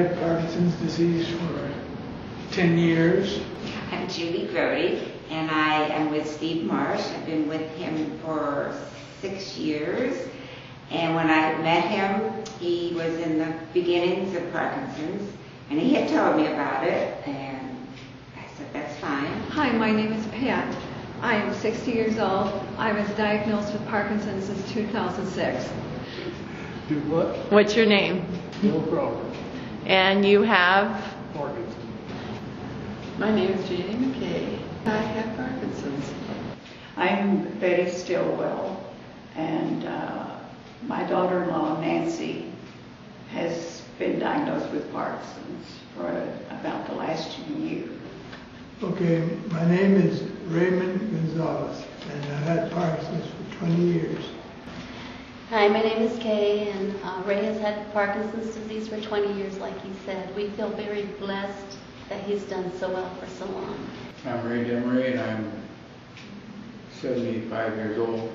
had Parkinson's disease for 10 years. I'm Julie Grody, and I am with Steve Marsh. I've been with him for 6 years. And when I met him, he was in the beginnings of Parkinson's, and he had told me about it, and I said, that's fine. Hi, my name is Pat. I am 60 years old. I was diagnosed with Parkinson's since 2006. Do what? What's your name? No problem. And you have? Parkinson. My name is Jeannie McKay. I have Parkinson's. I'm Betty Stillwell, and my daughter-in-law Nancy has been diagnosed with Parkinson's for about the last year. Okay, my name is Raymond Gonzalez, and I've had Parkinson's for 20 years. Hi, my name is Kay, and Ray has had Parkinson's disease for 20 years, like he said. We feel very blessed that he's done so well for so long. I'm Ray Demery, and I'm 75 years old,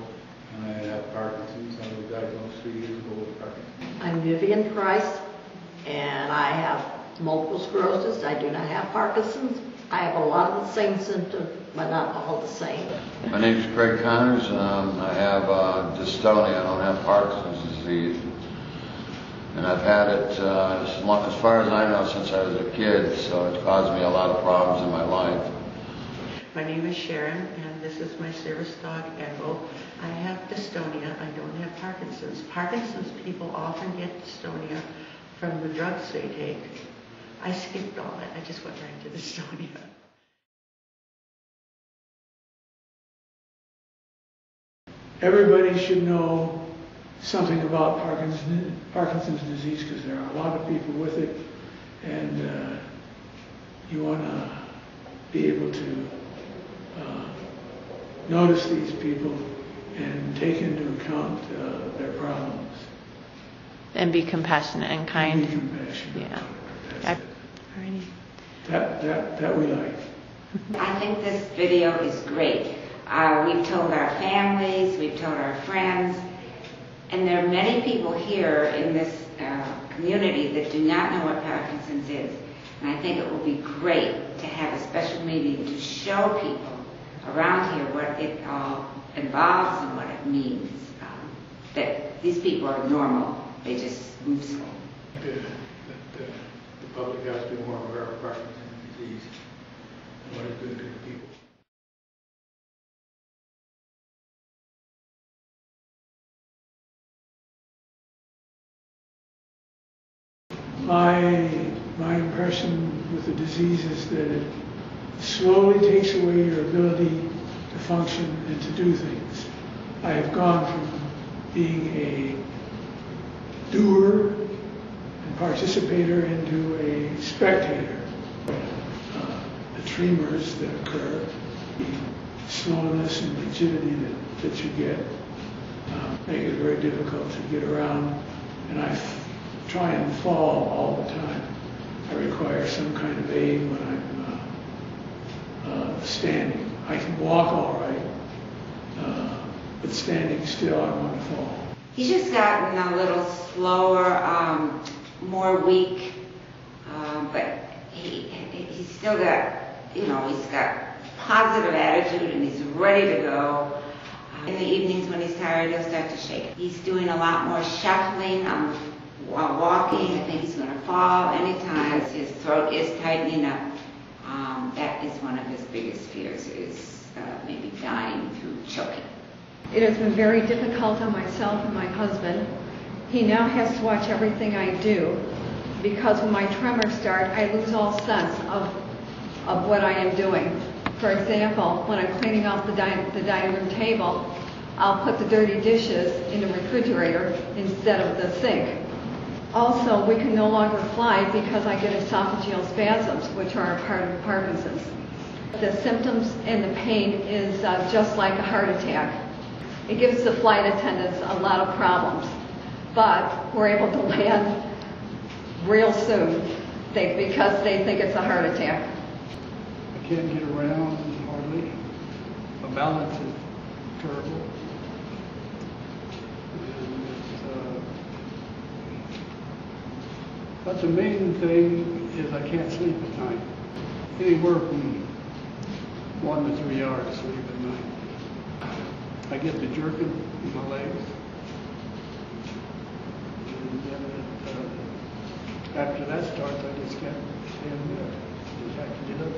and I have Parkinson's. I was diagnosed 3 years ago with Parkinson's. I'm Vivian Price, and I have multiple sclerosis. I do not have Parkinson's. I have a lot of the same symptoms, but not all the same. My name is Craig Connors. I have Dystonia. I don't have Parkinson's disease. And I've had it, as far as I know, since I was a kid, so it's caused me a lot of problems in my life. My name is Sharon, and this is my service dog, Echo. I have dystonia. I don't have Parkinson's. Parkinson's people often get dystonia from the drugs they take. I skipped all that. I just went right to dystonia. Everybody should know something about Parkinson's disease because there are a lot of people with it, and you want to be able to notice these people and take into account their problems. And be compassionate and kind. And be compassionate. Yeah. That's it. That we like. I think this video is great. We've told our families, we've told our friends, and there are many people here in this community that do not know what Parkinson's is. And I think it will be great to have a special meeting to show people around here what it all involves and what it means. That these people are normal, they just move slow. The public has to be more aware of Parkinson's disease and what it's doing to the people. My impression with the disease is that it slowly takes away your ability to function and to do things. I have gone from being a doer and participator into a spectator. The tremors that occur, the slowness and rigidity that you get, make it very difficult to get around, and I try and fall all the time. I require some kind of aid when I'm standing. I can walk all right, but standing still I want to fall. He's just gotten a little slower, more weak, but he's still got, he's got positive attitude and he's ready to go. In the evenings when he's tired, he'll start to shake. He's doing a lot more shuffling while walking. I think he's going to fall anytime. His throat is tightening up. That is one of his biggest fears, is maybe dying through choking. It has been very difficult on myself and my husband. He now has to watch everything I do because when my tremors start, I lose all sense of what I am doing. For example, when I'm cleaning off the dining room table, I'll put the dirty dishes in the refrigerator instead of the sink. Also, we can no longer fly because I get esophageal spasms, which are a part of Parkinson's. The symptoms and the pain is just like a heart attack. It gives the flight attendants a lot of problems, but we're able to land real soon because they think it's a heart attack. I can't get around hardly. My balance is terrible. But the main thing is I can't sleep at night. Anywhere from 1 to 3 hours sleep at night. I get the jerking in my legs. And then after that starts, I just can't stay in bed. Just have to get up.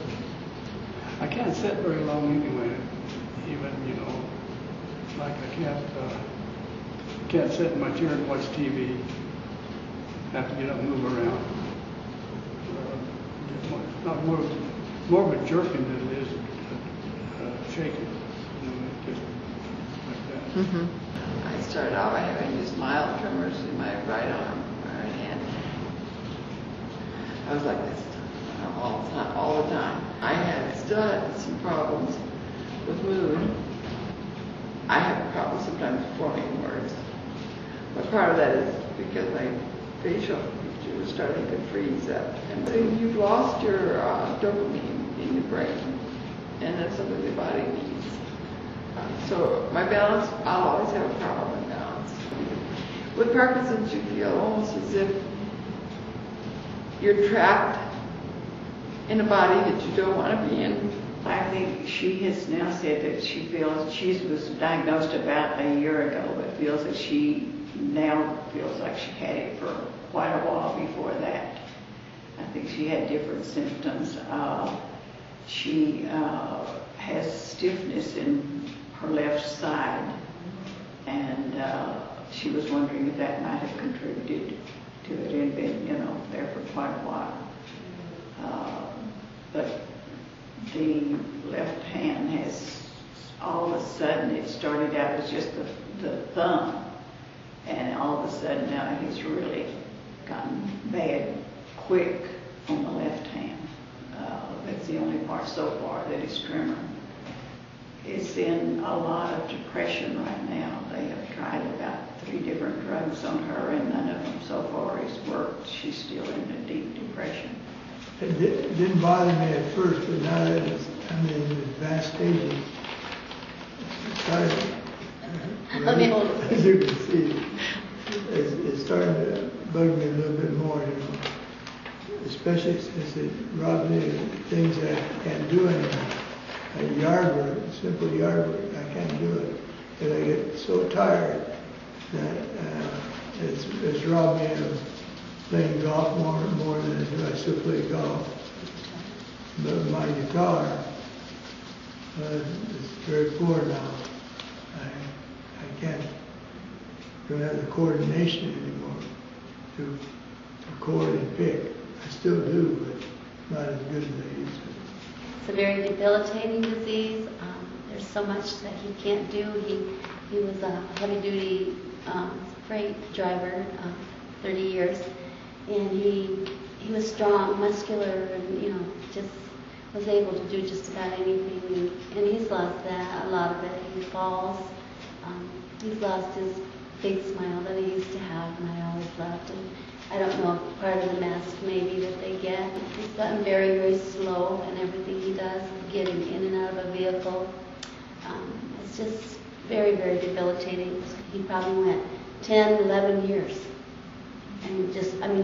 I can't sit very long anyway. Even, like I can't sit in my chair and watch TV. Have to get up and move around. Not more of a jerking than it is shaking. Just like that. I started out by having these mild tremors in my right arm, my right hand. I was like this all the time. I still had some problems with mood. I have problems sometimes forming words. But part of that is because my facial feature was starting to freeze up. And you've lost your dopamine in your brain, and that's something the body needs. So my balance, I'll always have a problem with balance. With Parkinson's, you feel almost as if you're trapped in a body that you don't want to be in. I think she has now said that she feels, she was diagnosed about a year ago, but feels that she now feels like she had it for quite a while before that. I think she had different symptoms. She has stiffness in her left side, and she was wondering if that might have contributed to it and been, there for quite a while. But the left hand has, all of a sudden, it started out as just the thumb, and all of a sudden now it has really gotten bad quick on the left hand. That's the only part so far that is tremor. Is in a lot of depression right now. They have tried about 3 different drugs on her, and none of them so far has worked. She's still in a deep depression. It didn't bother me at first, but now that it's, in advanced stages, it's starting, as you can see, it's starting to bug me a little bit more, especially since it robs me of things that I can't do anymore. Like yard work, simple yard work, I can't do it. And I get so tired that it's robbed me of playing golf more than I do. I still play golf. But my guitar is very poor now. I don't have the coordination anymore to record and pick. I still do, but not as good as I used to. It's a very debilitating disease. There's so much that he can't do. He was a heavy-duty freight driver, 30 years, and he was strong, muscular, and just was able to do just about anything. And he's lost that, a lot of it. He falls. He's lost his big smile that he used to have, and I always loved him. I don't know if part of the mask maybe that they get. He's gotten very, very slow in everything he does, getting in and out of a vehicle. It's just very, very debilitating. He probably went 10, 11 years. And he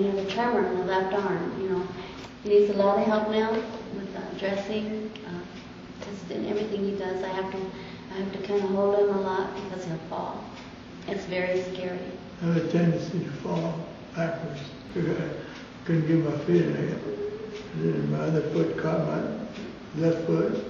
has a tremor in the left arm, He needs a lot of help now with dressing, just in everything he does. I have to kind of hold him a lot because he'll fall. It's very scary. I have a tendency to fall backwards. I couldn't get my feet in. Then my other foot caught my left foot.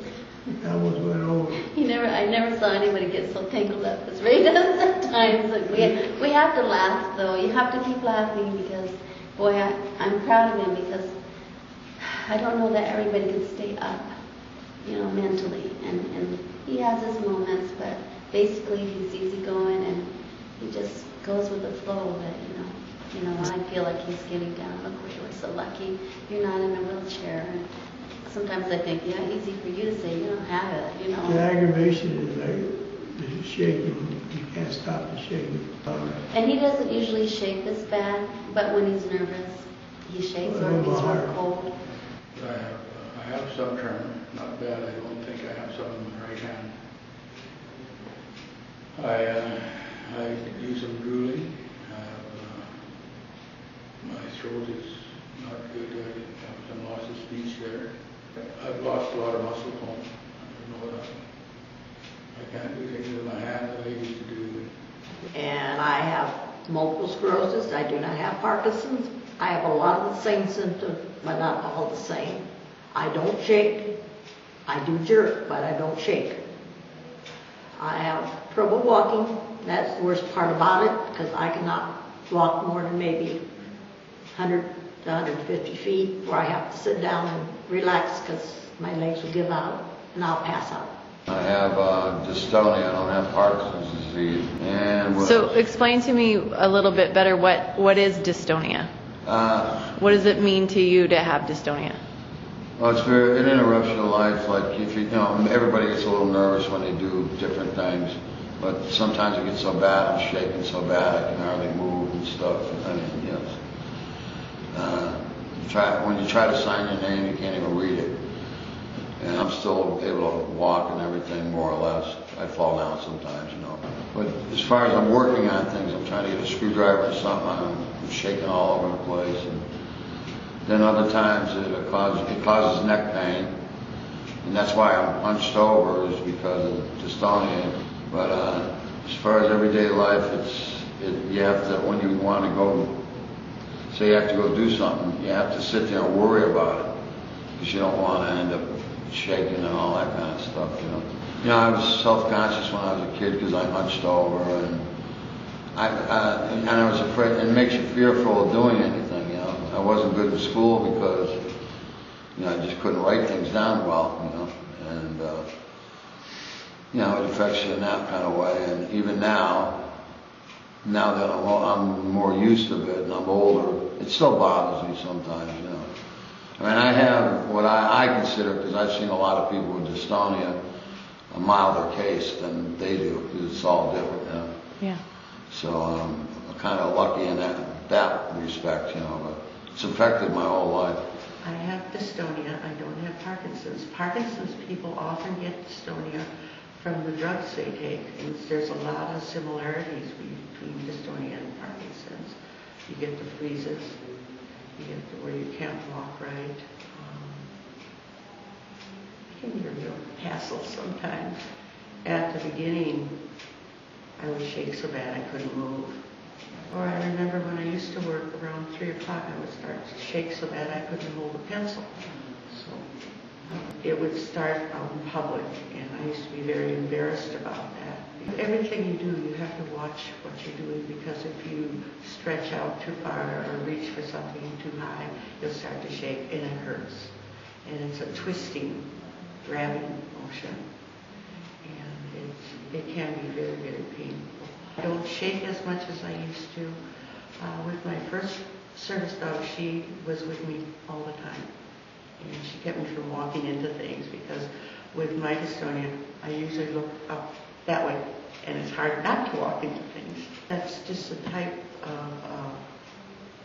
I almost went over. I never saw anybody get so tangled up as Ray does at times. We have to laugh, though. You have to keep laughing because, boy, I'm proud of him because I don't know that everybody can stay up, mentally. And he has his moments, but basically he's easygoing and he just goes with the flow of it, I feel like he's getting down. Look, we're so lucky you're not in a wheelchair. And sometimes I think, yeah, easy for you to say, you don't have it, The aggravation is like the shaking. You can't stop the shaking. And he doesn't usually shake this bad, but when he's nervous, he shakes or if he's real cold. I have some tremor, not bad. I don't think I have some in my right hand. I do some drooling. My throat is not good. I have some loss of speech there. I've lost a lot of muscle tone. I can't do things with my hands that I used to do. And I have multiple sclerosis. I do not have Parkinson's. I have a lot of the same symptoms, but not all the same. I don't shake. I do jerk, but I don't shake. I have trouble walking. That's the worst part about it, because I cannot walk more than maybe 100 to 150 feet, where I have to sit down and relax because my legs will give out and I'll pass out. I have dystonia. I don't have Parkinson's disease. And So explain to me a little bit better what is dystonia? What does it mean to you to have dystonia? Well, it interrupts your life. Like if you know, everybody gets a little nervous when they do different things, but sometimes it gets so bad, I'm shaking so bad I can hardly move and stuff. I mean, you know, when you try to sign your name, you can't even read it. And I'm still able to walk and everything, more or less. I fall down sometimes, you know. But as far as I'm working on things, I'm trying to get a screwdriver or something, I'm shaking all over the place. And then other times it causes neck pain. And that's why I'm hunched over, is because of dystonia. But as far as everyday life, you have to, when you want to go, say you have to go do something, you have to sit there and worry about it. Because you don't want to end up shaking and all that kind of stuff, you know. You know, I was self-conscious when I was a kid because I hunched over, and I was afraid, and it makes you fearful of doing anything, you know. I wasn't good in school because, you know, I just couldn't write things down well, you know, and, you know, it affects you in that kind of way. And even now that I'm more used to it and I'm older, it still bothers me sometimes, you know. I mean, I have what I consider, because I've seen a lot of people with dystonia, a milder case than they do, because it's all different, you know. Yeah. So I'm kind of lucky in that respect, you know, but it's affected my whole life. I have dystonia. I don't have Parkinson's. Parkinson's people often get dystonia from the drugs they take, and there's a lot of similarities between dystonia and Parkinson's. You get the freezes. You get to where you can't walk right. It can be a real hassle sometimes. At the beginning, I would shake so bad I couldn't move. Or I remember when I used to work around 3 o'clock, I would start to shake so bad I couldn't hold a pencil. So it would start out in public, and I used to be very embarrassed about that. Everything you do, you have to watch what you're doing, because if you stretch out too far or reach for something too high, you'll start to shake, and it hurts. And it's a twisting, grabbing motion, and it can be very, very painful. I don't shake as much as I used to. With my first service dog, she was with me all the time, and she kept me from walking into things, because with my dystonia, I usually look up that way, and it's hard not to walk into things. That's just the type of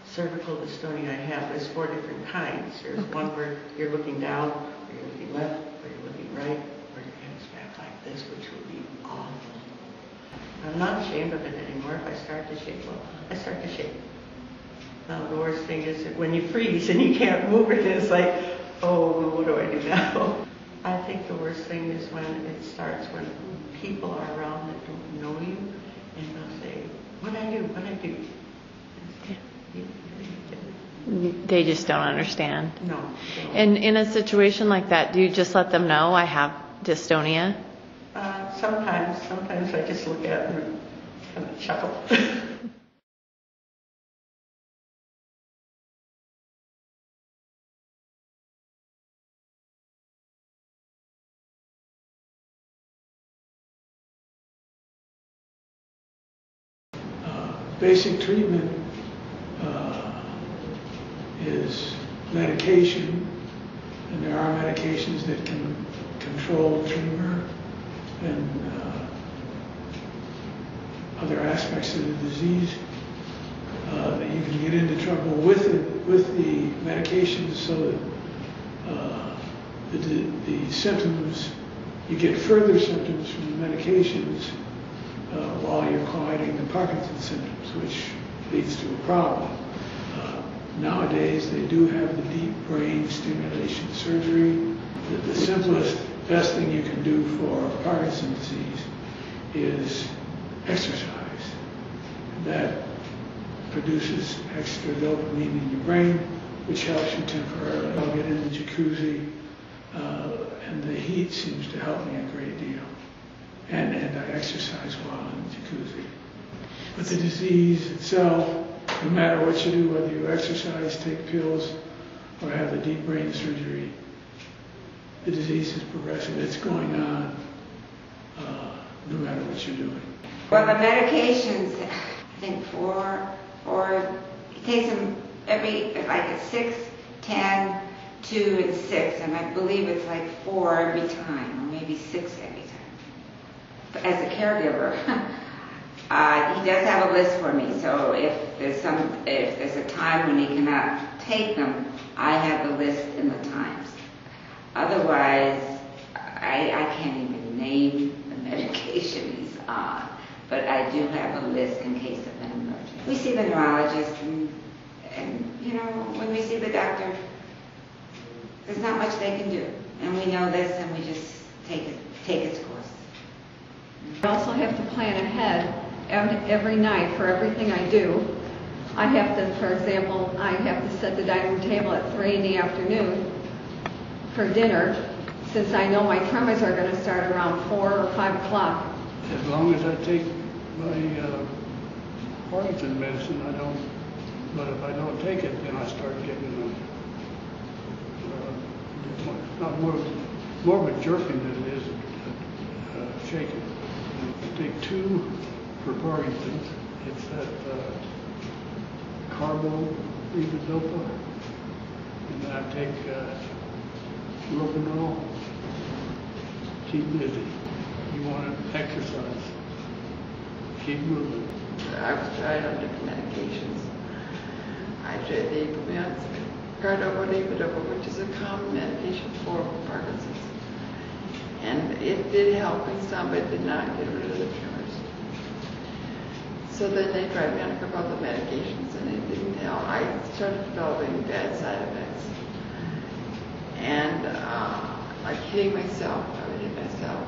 cervical dystonia I have. There's 4 different kinds. There's one where you're looking down, or you're looking left, or you're looking right, or your head's back like this, which would be awful. I'm not ashamed of it anymore. If I start to shake, well, I start to shake. Now, the worst thing is that when you freeze and you can't move it, it's like, oh, well, what do I do now? I think the worst thing is when it starts, when people are around that don't know you, and they'll say, what'd I do? What'd I do? They just don't understand. No. And in a situation like that, do you just let them know I have dystonia? Sometimes I just look at them and kind of chuckle. Basic treatment is medication, and there are medications that can control tremor and other aspects of the disease. That you can get into trouble with the medications, so that the symptoms, you get further symptoms from the medications while you're fighting the Parkinson's symptoms, which leads to a problem. Nowadays, they do have the deep brain stimulation surgery. The simplest, best thing you can do for Parkinson's disease is exercise. That produces extra dopamine in your brain, which helps you temporarily. I'll get in the jacuzzi, and the heat seems to help me a great deal. And I exercise while in the jacuzzi. But the disease itself, no matter what you do, whether you exercise, take pills, or have the deep brain surgery, the disease is progressive. It's going on no matter what you're doing. Well, the medications, I think he takes them like at 6, 10, 2, and 6, and I believe it's like 4 every time, or maybe 6 every time. But as a caregiver, he does have a list for me, so if there's a time when he cannot take them, I have the list and the times. Otherwise, I can't even name the medication he's on, but I do have a list in case of an emergency. We see the neurologist, and you know, when we see the doctor, there's not much they can do, and we know this, and we just take its course. I also have to plan ahead every night for everything I do. I have to, for example, I have to set the dining room table at 3 in the afternoon for dinner, since I know my tremors are going to start around 4 or 5 o'clock. As long as I take my Parkinson medicine, I don't. But if I don't take it, then I start getting not more of a jerking than it is shaking. I take 2 for Parkinson's. It's that carbo-levodopa, and then I take Robenol. Keep busy. You want to exercise. Keep moving. I was tried on different medications. They put me on carbo-levodopa, which is a common medication for Parkinson's. And it did help in some, but it did not get rid of the tumors. So then they tried me on a couple other medications, and it didn't help. I started developing bad side effects. And like hitting myself, I would hit myself.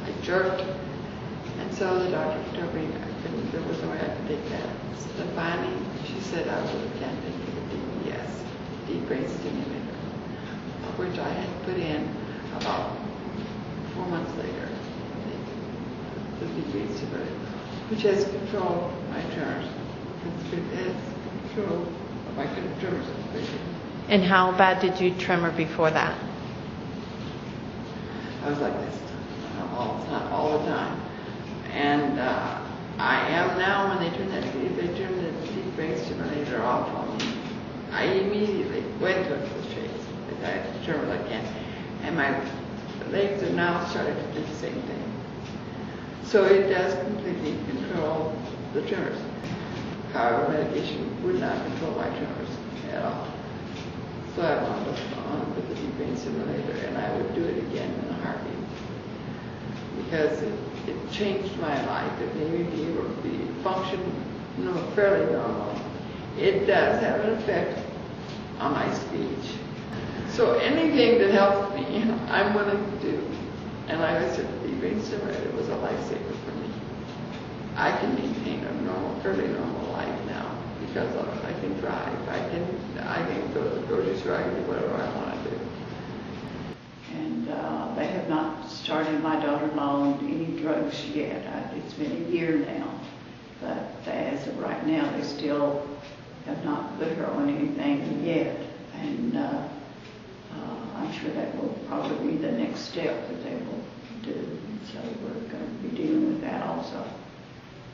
I jerked. And so the doctor told me there was no way I could take that. So then finally, she said I really can't take the DBS, deep brain stimulator, which I had put in about 4 months later, the deep brain stimulator, which has control of my tremors. It has control of my tremors. And how bad did you tremor before that? I was like this all the time. And I am now, when they turn the deep brain stimulator off on me, I immediately went to the shades. I tremor like that. And my legs are now starting to do the same thing. So it does completely control the tremors. However, medication would not control my tremors at all. So I wound up on with the deep brain stimulator, and I would do it again in a heartbeat. Because it changed my life. It made me be able to function fairly normal. It does have an effect on my speech. So anything that helps me, I'm willing to do. And like I said, the deep brain stimulator was a lifesaver for me. I can maintain a fairly normal life now because I can drive. I can go to the grocery store. I can do whatever I want to do. And they have not started my daughter-in-law on any drugs yet. It's been a year now. But as of right now, they still have not put her on anything yet. And I'm sure that will probably be the next step that they will do. So we're going to be dealing with that also.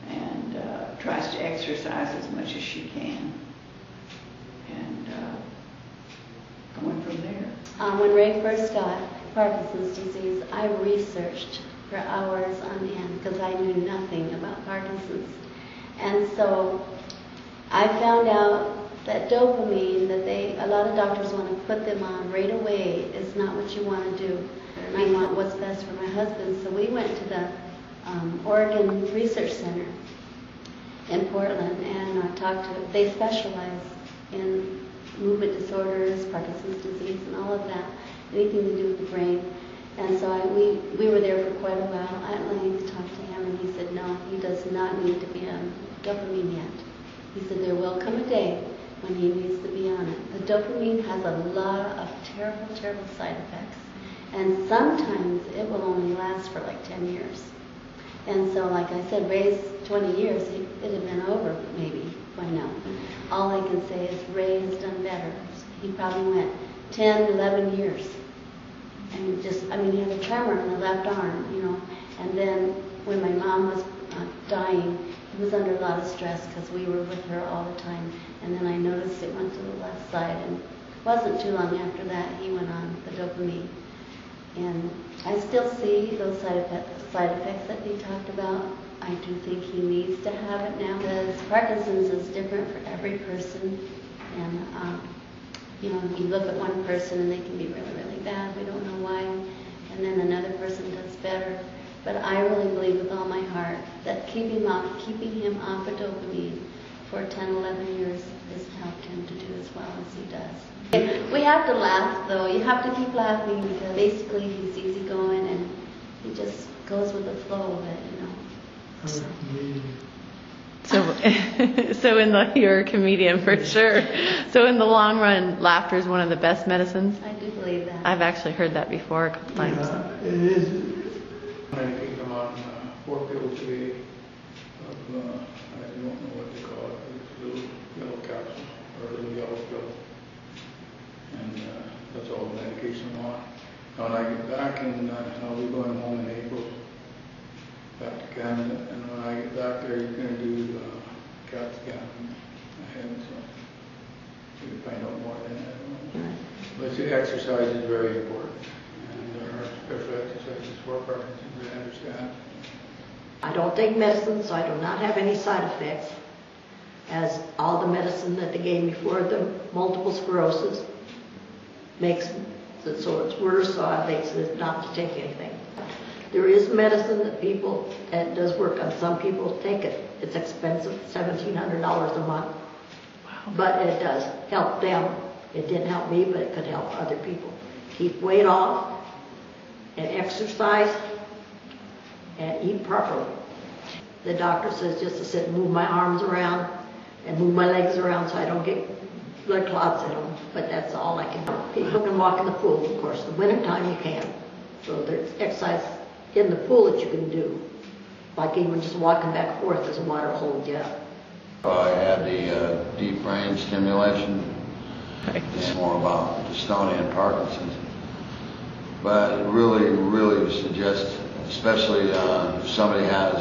And tries to exercise as much as she can. And going from there. When Ray first got Parkinson's disease, I researched for hours on end because I knew nothing about Parkinson's. And so I found out that dopamine that a lot of doctors want to put them on right away is not what you want to do. And I want what's best for my husband. So we went to the Oregon Research Center in Portland and talked to, they specialize in movement disorders, Parkinson's disease, and all of that, anything to do with the brain. And so we were there for quite a while. I at length talked to him, and he said, no, he does not need to be on dopamine yet. He said there will come a day when he needs to be on it. The dopamine has a lot of terrible, terrible side effects. And sometimes it will only last for like 10 years. And so, like I said, Ray's 20 years, it had been over maybe by now. All I can say is Ray has done better. He probably went 10, 11 years. And he had a tremor in the left arm, you know. And then when my mom was dying, he was under a lot of stress because we were with her all the time. And then I noticed it went to the left side. And it wasn't too long after that he went on the dopamine. And I still see those side effects that he talked about. I do think he needs to have it now because Parkinson's is different for every person. And, you look at one person and they can be really, really bad. We don't know why. And then another person does better. But I really believe with all my heart that keeping him off of dopamine for 10, 11 years has helped him to do as well as he does. We have to laugh, though. You have to keep laughing because basically he's easygoing and he just goes with the flow of it, you know. You're a comedian for sure. So in the long run, laughter is one of the best medicines. I do believe that. I've actually heard that before a couple times. Yeah, it is. I think I'm on 4 pills a day of, I don't know what they call it, it's a little yellow capsule or a little yellow pill. And that's all the medication I'm on. Now when I get back and I'll be going home in April, back to Canada, and when I get back there, you're going to do CAT scan on my head, so you can find out more than that. But the exercise is very important, and there are special exercises for Parkinson's, I understand. I don't take medicine, so I do not have any side effects, as all the medicine that they gave me for the multiple sclerosis makes it so it's worse, so I makes it not to take anything. There is medicine that does work on some people. Take it. It's expensive, $1,700 a month. Wow. But it does help them. It didn't help me, but it could help other people. Keep weight off and exercise and eat properly. The doctor says just to sit and move my arms around and move my legs around so I don't get blood clots in them. But that's all I can do. People can walk in the pool, of course. In the wintertime you can. So there's exercise in the pool that you can do, like even just walking back and forth as the water holds you up. I had the deep brain stimulation. It's more about dystonia and Parkinson's. But I really suggest, especially if somebody has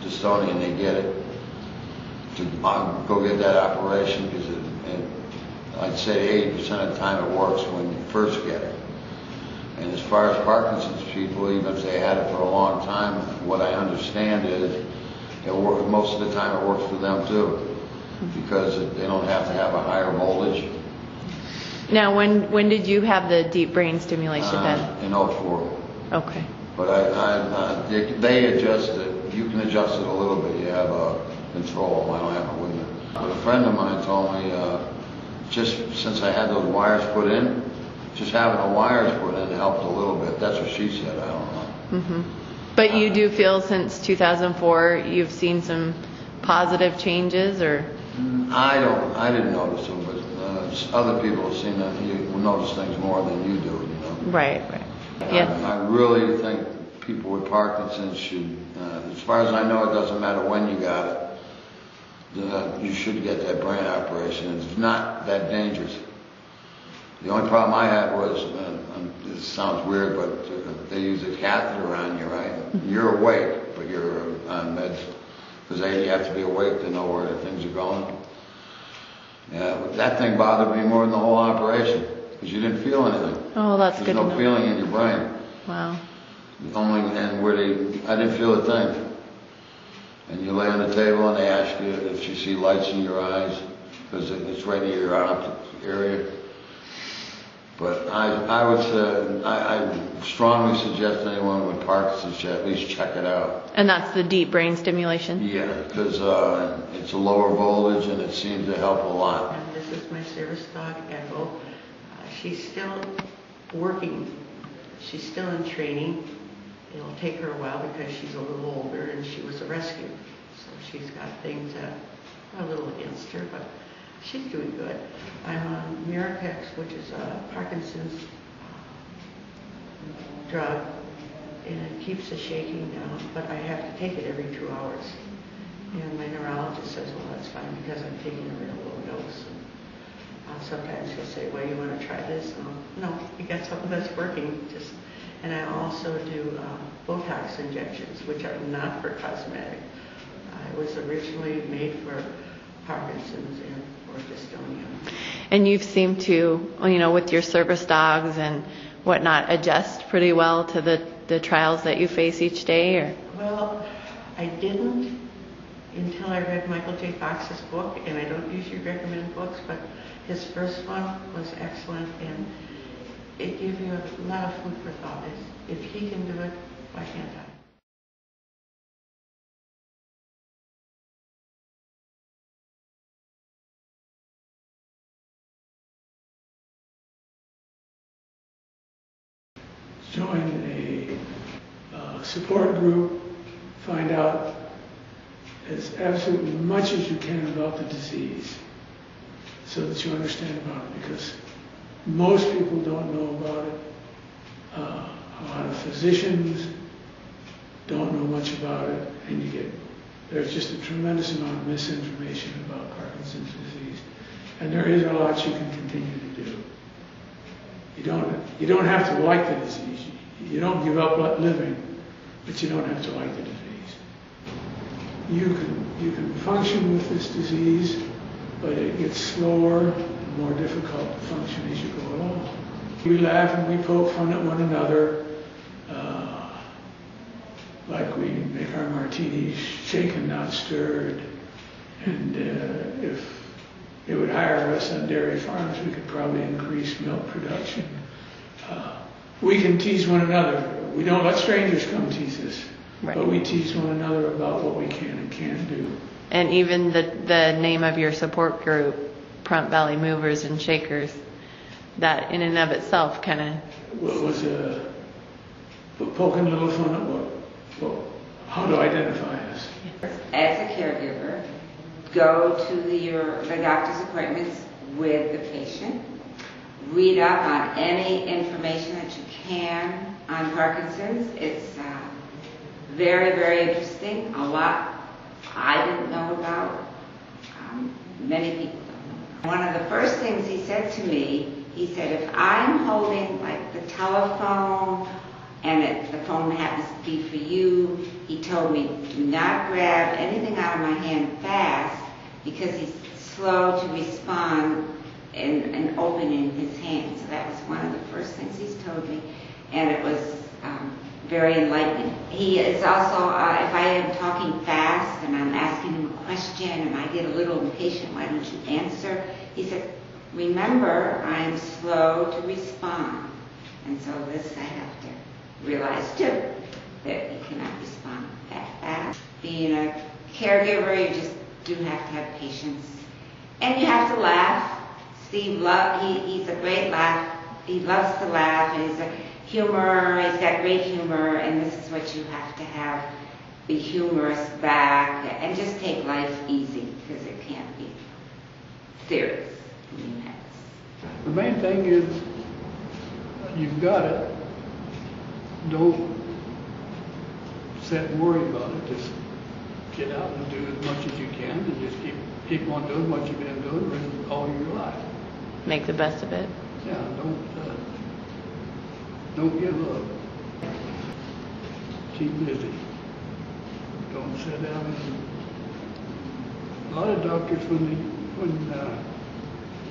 dystonia and they get it, to go get that operation because I'd say 80% of the time it works when you first get it. And as far as Parkinson's people, even if they had it for a long time, what I understand is most of the time it works for them too, because they don't have to have a higher voltage. Now, when did you have the deep brain stimulation done? In 04. Okay. But they adjust it. You can adjust it a little bit. You have control. I don't have it with me. But a friend of mine told me, just since I had those wires put in, just having the wires put in helped a little bit. That's what she said. I don't know. Mm-hmm. But you do feel since 2004 you've seen some positive changes, or? I didn't notice them, but other people have seen that. You notice things more than you do, you know. Right. Yeah. I really think people with Parkinson's should, as far as I know, it doesn't matter when you got it. You should get that brain operation. It's not that dangerous. The only problem I had was, this sounds weird, but they use a catheter on you, right? You're awake, but you're on meds, because you have to be awake to know where the things are going. Yeah, but that thing bothered me more than the whole operation, because you didn't feel anything. Oh, that's good to know. There's no feeling in your brain. Wow. I didn't feel a thing. And you lay on the table and they ask you if you see lights in your eyes, because it's right near your optic area. But I would say, I strongly suggest anyone with Parkinson's should at least check it out. And that's the deep brain stimulation? Yeah, because it's a lower voltage and it seems to help a lot. And this is my service dog, Echo. She's still working. She's still in training. It'll take her a while because she's a little older and she was a rescue. So she's got things that are a little against her, but she's doing good. I'm on Mirapex, which is a Parkinson's drug, and it keeps the shaking down, but I have to take it every 2 hours. And my neurologist says, well, that's fine because I'm taking a real low dose. And sometimes he'll say, well, you want to try this? And I'll, no, you got something that's working. And I also do Botox injections, which are not for cosmetic. I was originally made for Parkinson's and for dystonia. And you've seemed to, with your service dogs and whatnot, adjust pretty well to the trials that you face each day? Or? Well, I didn't until I read Michael J. Fox's book, and I don't usually recommend books, but his first one was excellent, and it gave you a lot of food for thought. If he can do it, why can't I? Join a support group, find out as absolutely much as you can about the disease so that you understand about it, because most people don't know about it. A lot of physicians don't know much about it, and there's just a tremendous amount of misinformation about Parkinson's disease, and there is a lot you can continue to do. You don't have to like the disease. You don't give up living, but you don't have to like the disease. You can function with this disease, but it gets slower and more difficult to function as you go along. We laugh and we poke fun at one another, like we make our martinis shaken, not stirred. And if they would hire us on dairy farms, we could probably increase milk production. We can tease one another. We don't let strangers come tease us, right. But we tease one another about what we can and can't do. And even the name of your support group, Pahrump Valley Movers and Shakers, that in and of itself kind of was poking a little fun at how to identify us. As a caregiver, go to the doctor's appointments with the patient. Read up on any information that you can on Parkinson's. It's very, very interesting. A lot I didn't know about. Many people don't know. One of the first things he said to me, he said, if I'm holding like the telephone and the phone happens to be for you, he told me, do not grab anything out of my hand fast because he's slow to respond and opening his hand. So that was one of the first things he's told me, and it was very enlightening. He is also, if I am talking fast and I'm asking him a question and I get a little impatient, why don't you answer? He said, remember, I'm slow to respond. And so this I have to realize too, that you cannot respond that fast. Being a caregiver, you just do have to have patience. And you have to laugh. Steve, he's a great laugh. He loves to laugh, and he's a humor. He's got great humor, and this is what you have to have. Be humorous back, and just take life easy, because it can't be serious. The main thing is, you've got it. Don't sit and worry about it. Just get out and do as much as you can, and just keep on doing what you've been doing all your life. Make the best of it. Yeah, don't give up. Keep busy. Don't sit down. A lot of doctors, when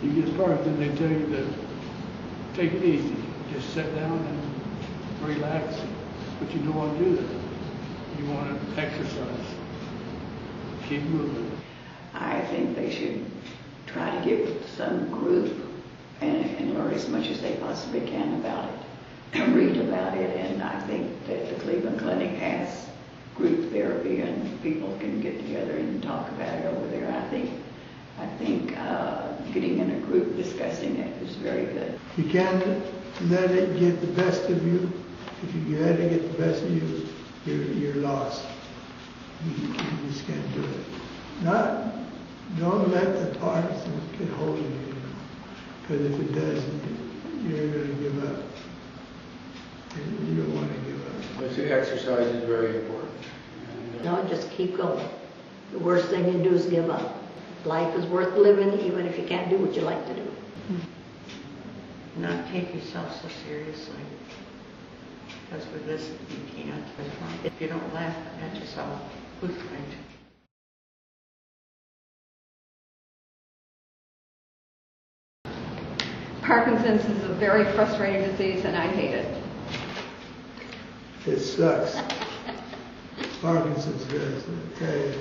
you get Parkinson, they tell you to take it easy. Just sit down and relax. But you don't want to do that. You want to exercise. Keep moving. I think they should try to get with some group and learn as much as they possibly can about it and read about it. And I think that the Cleveland Clinic has group therapy and people can get together and talk about it over there. I think getting in a group, discussing it is very good. You can't let it get the best of you. If you let it get the best of you, you're lost. You just can't do it. Don't let the Parkinson's get hold of you, because if it does, you're going to give up. And you don't want to give up. But the exercise is very important. And, No, just keep going. The worst thing you do is give up. Life is worth living even if you can't do what you like to do. Not take yourself so seriously. Because with this, you can't. If you don't laugh at yourself, who's going to? Parkinson's is a very frustrating disease, and I hate it. It sucks. Parkinson's does, I tell you.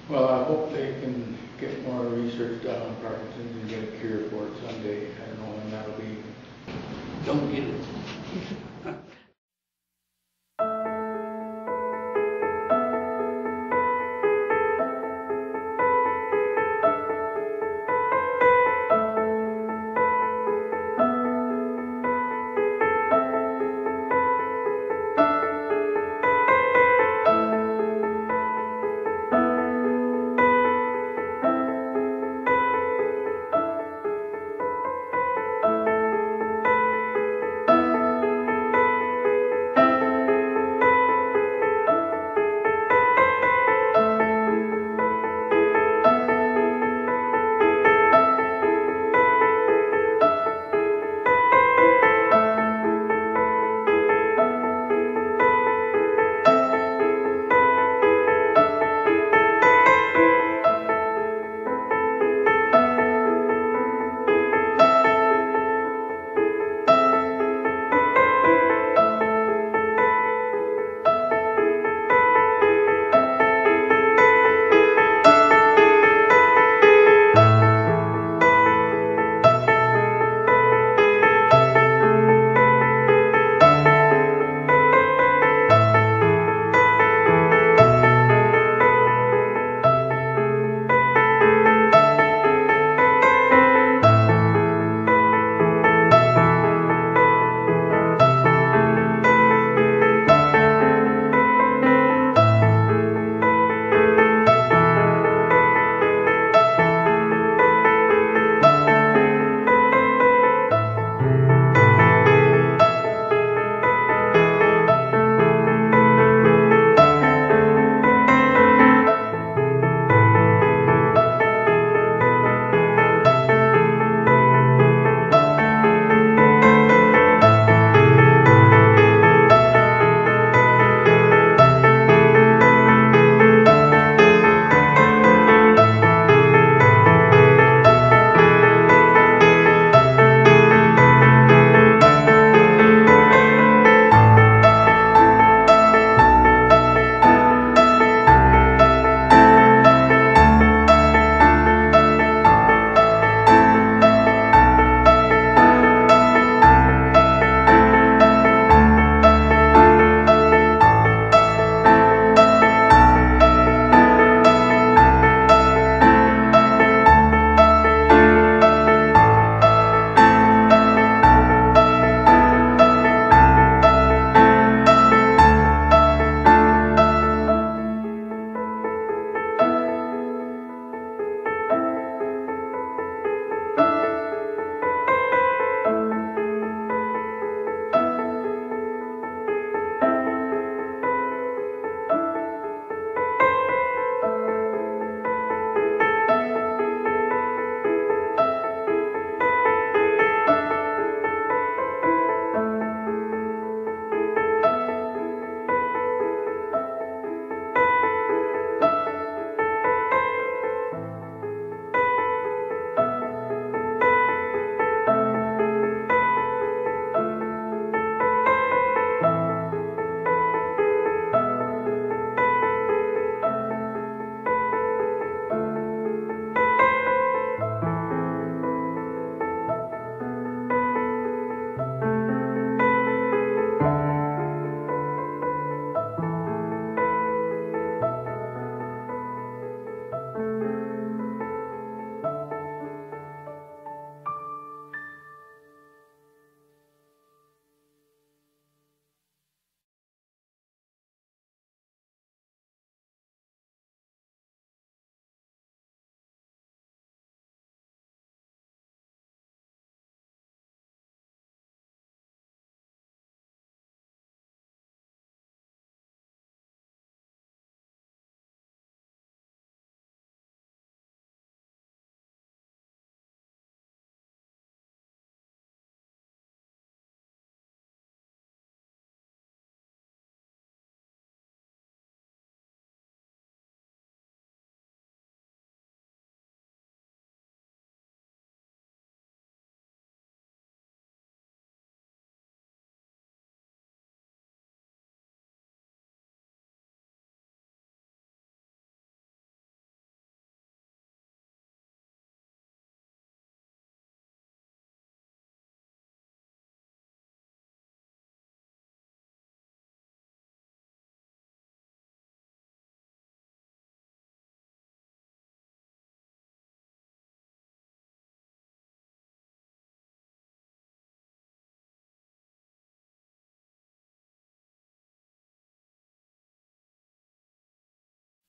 well, I hope they can get more research done on Parkinson's and get a cure for it someday. I don't know when that'll be. Don't get it.